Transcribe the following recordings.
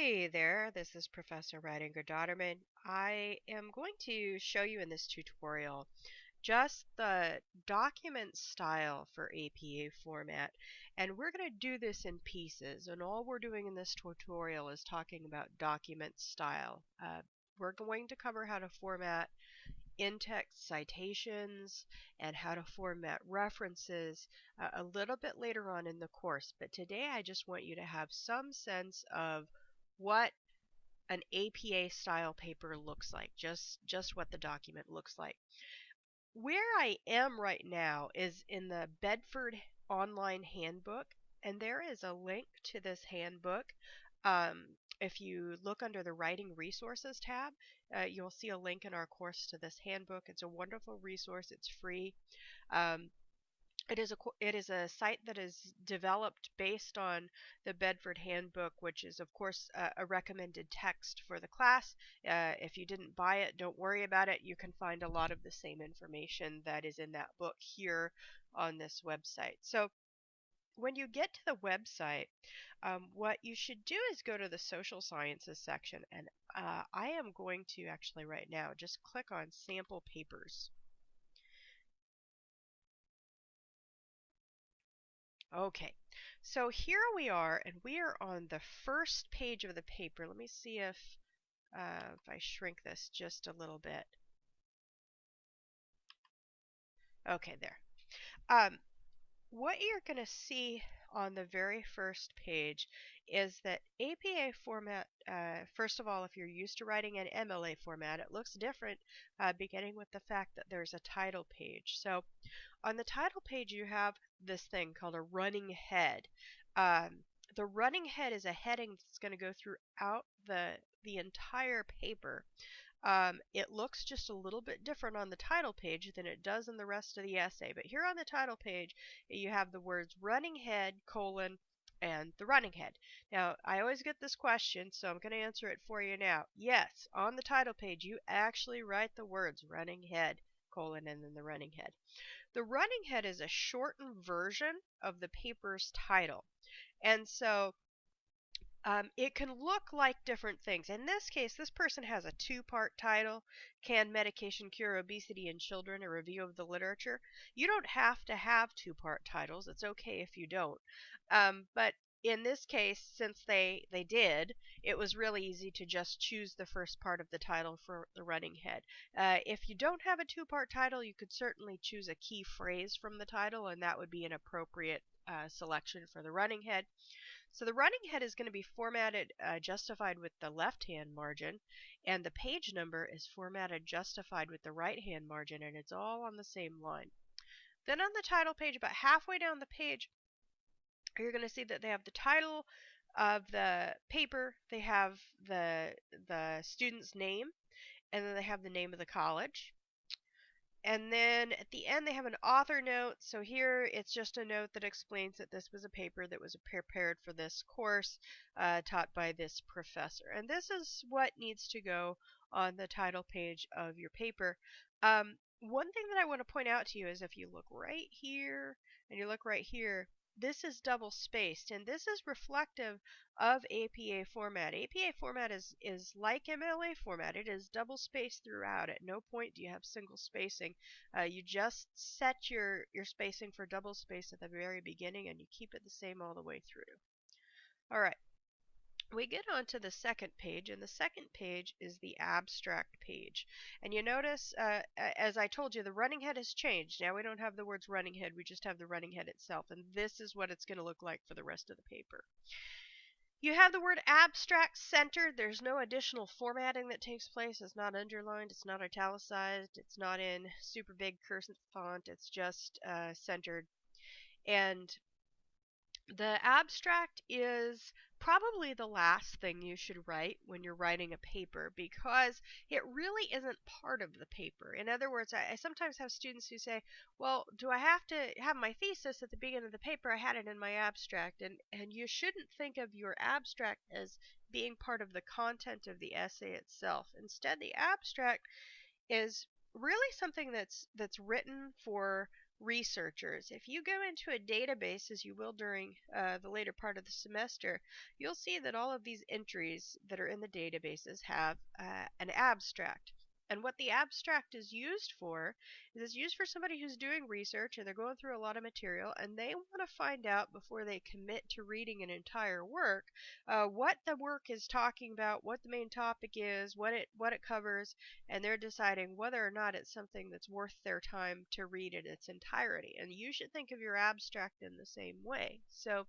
Hey there, this is Professor Reidinger Dotterman. I am going to show you in this tutorial just the document style for APA format, and we're going to do this in pieces, and all we're doing in this tutorial is talking about document style. We're going to cover how to format in-text citations and how to format references a little bit later on in the course, but today I just want you to have some sense of what an APA style paper looks like, just what the document looks like. Where I am right now is in the Bedford Online Handbook, and there is a link to this handbook. If you look under the Writing Resources tab, you'll see a link in our course to this handbook. It's a wonderful resource. It's free. Um, it is a site that is developed based on the Bedford Handbook, which is of course a recommended text for the class. If you didn't buy it, don't worry about it. You can find a lot of the same information that is in that book here on this website. So when you get to the website, what you should do is go to the social sciences section, and I am going to actually right now just click on sample papers. Okay, so here we are, and we are on the first page of the paper. Let me see if I shrink this just a little bit. Okay, there. Um, what you're going to see on the very first page is that APA format, first of all, if you're used to writing in MLA format, it looks different, beginning with the fact that there's a title page. So on the title page, you have this thing called a running head. Um, the running head is a heading that's going to go throughout the entire paper. It looks just a little bit different on the title page than it does in the rest of the essay. But here on the title page, you have the words running head, colon, and the running head. Now, I always get this question, so I'm going to answer it for you now. Yes, on the title page, you actually write the words running head, colon, and then the running head. The running head is a shortened version of the paper's title. And so it can look like different things. In this case, this person has a two-part title, Can Medication Cure Obesity in Children? A Review of the Literature. You don't have to have two-part titles. It's okay if you don't. But in this case, since they did, it was really easy to just choose the first part of the title for the running head. If you don't have a two-part title, you could certainly choose a key phrase from the title, and that would be an appropriate selection for the running head. So the running head is going to be formatted justified with the left-hand margin, and the page number is formatted justified with the right-hand margin, and it's all on the same line. Then on the title page, about halfway down the page, you're going to see that they have the title of the paper, they have the student's name, and then they have the name of the college. And then at the end, they have an author note. So here it's just a note that explains that this was a paper that was prepared for this course taught by this professor. And this is what needs to go on the title page of your paper. One thing that I want to point out to you is if you look right here and you look right here, this is double spaced, and this is reflective of APA format. APA format is like MLA format. It is double spaced throughout. At no point do you have single spacing. You just set your spacing for double space at the very beginning, and you keep it the same all the way through. All right. We get on to the second page, and the second page is the abstract page. And you notice, as I told you, the running head has changed. Now we don't have the words running head, we just have the running head itself, and this is what it's going to look like for the rest of the paper. You have the word abstract centered. There's no additional formatting that takes place. It's not underlined, it's not italicized, it's not in super big cursive font, it's just centered. And the abstract is probably the last thing you should write when you're writing a paper because it really isn't part of the paper. In other words, I sometimes have students who say, well, do I have to have my thesis at the beginning of the paper? I had it in my abstract. And you shouldn't think of your abstract as being part of the content of the essay itself. Instead, the abstract is really something that's written for researchers. If you go into a database, as you will during the later part of the semester, you'll see that all of these entries that are in the databases have an abstract. And what the abstract is used for is it's used for somebody who's doing research and they're going through a lot of material and they want to find out before they commit to reading an entire work what the work is talking about, what the main topic is, what it covers, and they're deciding whether or not it's something that's worth their time to read in its entirety. And you should think of your abstract in the same way. So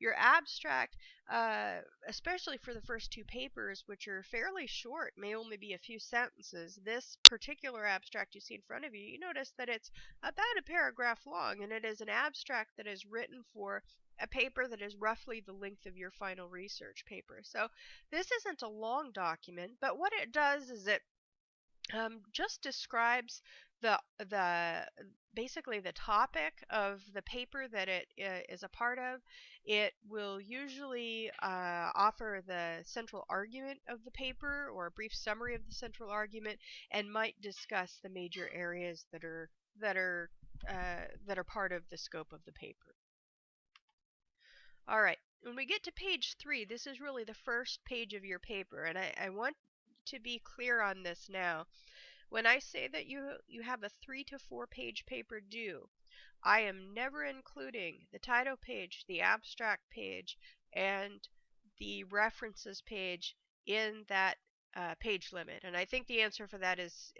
your abstract, uh, especially for the first two papers, which are fairly short, may only be a few sentences. This particular abstract you see in front of you, you notice that it's about a paragraph long, and it is an abstract that is written for a paper that is roughly the length of your final research paper. So this isn't a long document, but what it does is it just describes the basically the topic of the paper that it is a part of. It will usually offer the central argument of the paper or a brief summary of the central argument, and might discuss the major areas that are that are part of the scope of the paper. All right. When we get to page 3, this is really the first page of your paper, and I want to be clear on this now. When I say that you have a 3 to 4 page paper due, I am never including the title page, the abstract page, and the references page in that page limit. And I think the answer for that is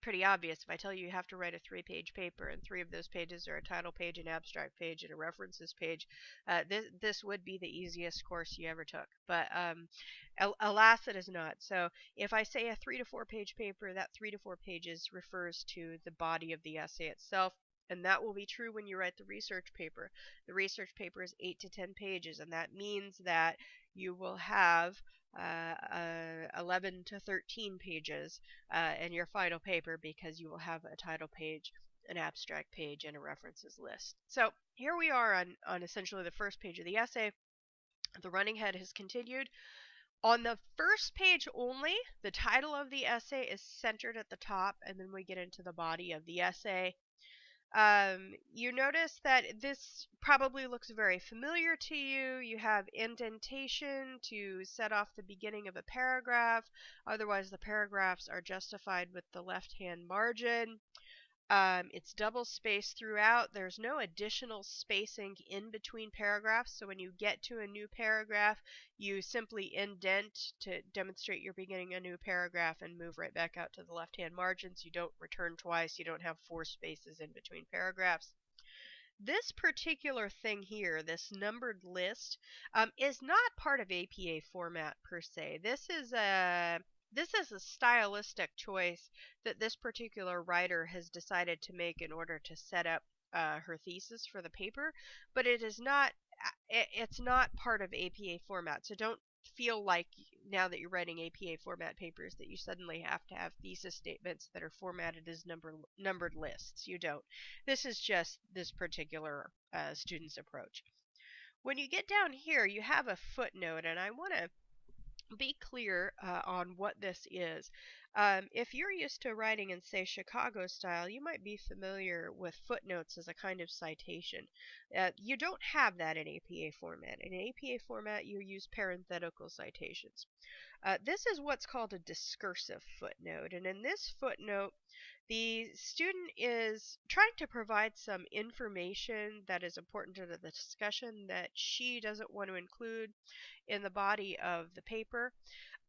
pretty obvious. If I tell you you have to write a 3-page paper and 3 of those pages are a title page, an abstract page, and a references page, this would be the easiest course you ever took. But alas, it is not. So if I say a 3 to 4 page paper, that 3 to 4 pages refers to the body of the essay itself. And that will be true when you write the research paper. The research paper is 8 to 10 pages, and that means that you will have 11 to 13 pages in your final paper, because you will have a title page, an abstract page, and a references list. So here we are on essentially the first page of the essay. The running head has continued. On the first page only, the title of the essay is centered at the top, and then we get into the body of the essay. You notice that this probably looks very familiar to you. You have indentation to set off the beginning of a paragraph. Otherwise, the paragraphs are justified with the left-hand margin. It's double spaced throughout. There's no additional spacing in between paragraphs. So when you get to a new paragraph, you simply indent to demonstrate you're beginning a new paragraph and move right back out to the left-hand margins. You don't return twice. You don't have 4 spaces in between paragraphs. This particular thing here, this numbered list, is not part of APA format per se. This is a stylistic choice that this particular writer has decided to make in order to set up her thesis for the paper, but it is not. It's not part of APA format. So don't feel like now that you're writing APA format papers that you suddenly have to have thesis statements that are formatted as numbered lists. You don't. This is just this particular student's approach. When you get down here, you have a footnote, and I want to be clear on what this is. If you're used to writing in, say, Chicago style, you might be familiar with footnotes as a kind of citation. You don't have that in APA format. In APA format, you use parenthetical citations. This is what's called a discursive footnote, and in this footnote, the student is trying to provide some information that is important to the discussion that she doesn't want to include in the body of the paper.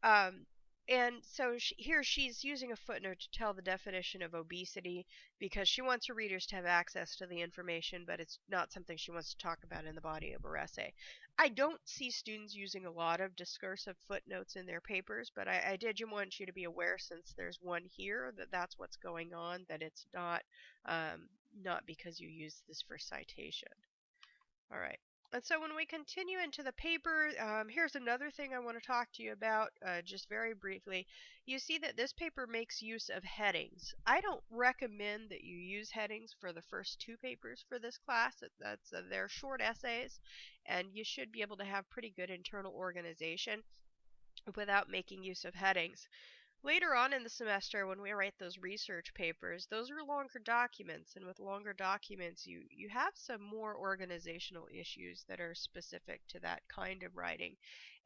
Um, and so here she's using a footnote to tell the definition of obesity because she wants her readers to have access to the information, but it's not something she wants to talk about in the body of her essay. I don't see students using a lot of discursive footnotes in their papers, but I did want you to be aware, since there's one here, that that's what's going on, that it's not because you use this for citation. All right. And so when we continue into the paper, here's another thing I want to talk to you about just very briefly. You see that this paper makes use of headings. I don't recommend that you use headings for the first 2 papers for this class. They're short essays, and you should be able to have pretty good internal organization without making use of headings. later on in the semester when we write those research papers, those are longer documents, and with longer documents you have some more organizational issues that are specific to that kind of writing.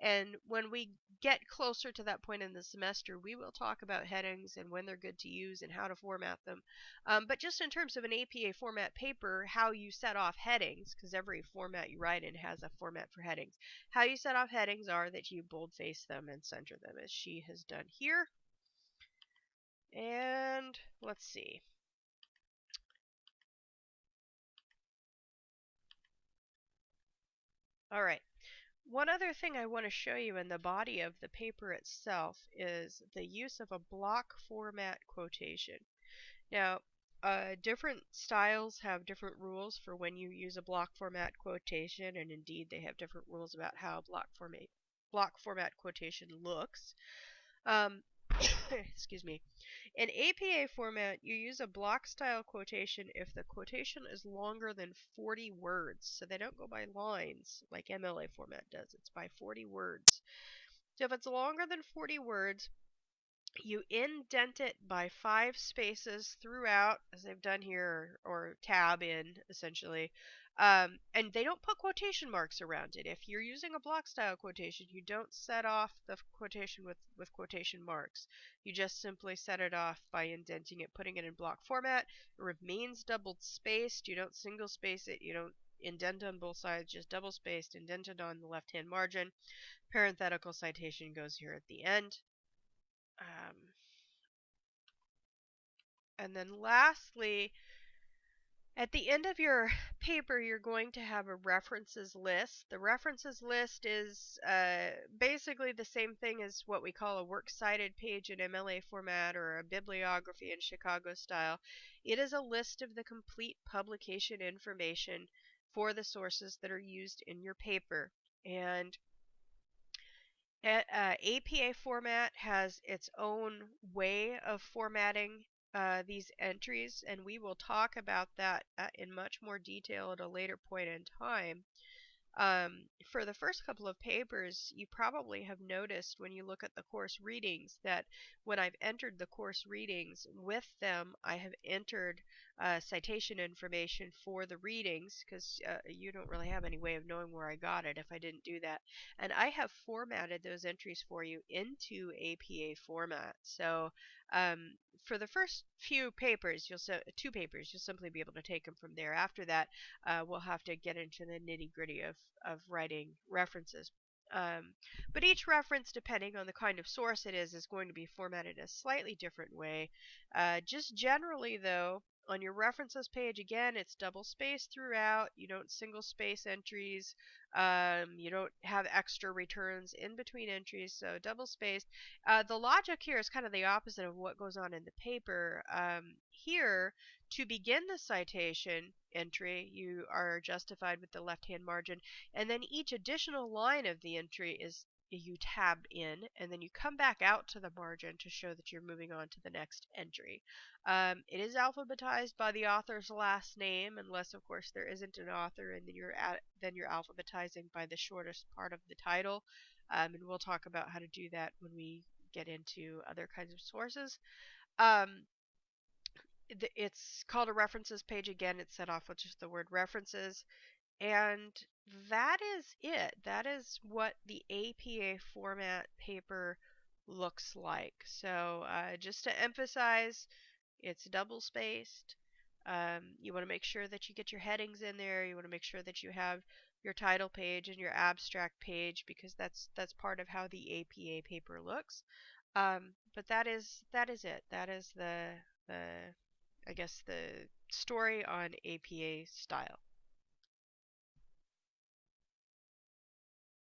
And when we get closer to that point in the semester, we will talk about headings and when they're good to use and how to format them. But just in terms of an APA format paper, how you set off headings, because every format you write in has a format for headings. How you set off headings are that you boldface them and center them, as she has done here. And let's see. All right. One other thing I want to show you in the body of the paper itself is the use of a block format quotation. Now, different styles have different rules for when you use a block format quotation, and indeed they have different rules about how block format quotation looks. Excuse me. In APA format, you use a block style quotation if the quotation is longer than 40 words. So they don't go by lines like MLA format does. It's by 40 words. So if it's longer than 40 words, you indent it by 5 spaces throughout, as they've done here, or tab in, essentially. And they don't put quotation marks around it. If you're using a block style quotation, you don't set off the quotation with quotation marks. You just simply set it off by indenting it, putting it in block format. It remains double spaced. You don't single space it. You don't indent on both sides, just double spaced, indented on the left hand margin. Parenthetical citation goes here at the end. And then lastly, at the end of your paper, you're going to have a references list. The references list is basically the same thing as what we call a works cited page in MLA format or a bibliography in Chicago style. It is a list of the complete publication information for the sources that are used in your paper. And APA format has its own way of formatting these entries, and we will talk about that in much more detail at a later point in time. For the first couple of papers, you probably have noticed when you look at the course readings that when I've entered the course readings with them, I have entered citation information for the readings because you don't really have any way of knowing where I got it if I didn't do that. And I have formatted those entries for you into APA format. So for the first few papers, two papers, you'll simply be able to take them from there. After that, we'll have to get into the nitty gritty of writing references. But each reference, depending on the kind of source it is going to be formatted a slightly different way. Just generally, though, on your references page, again, it's double spaced throughout. You don't single space entries. You don't have extra returns in between entries, so double spaced. The logic here is kind of the opposite of what goes on in the paper. Here, to begin the citation entry, you are justified with the left-hand margin, and then each additional line of the entry is you tab in, and then you come back out to the margin to show that you're moving on to the next entry. It is alphabetized by the author's last name, unless of course there isn't an author, and then you're alphabetizing by the shortest part of the title. And we'll talk about how to do that when we get into other kinds of sources. Um, it's called a references page. Again, it's set off with just the word references. And that is it. That is what the APA format paper looks like. So just to emphasize, it's double spaced. You want to make sure that you get your headings in there. You want to make sure that you have your title page and your abstract page because that's part of how the APA paper looks. But that is it. That is the I guess the story on APA style.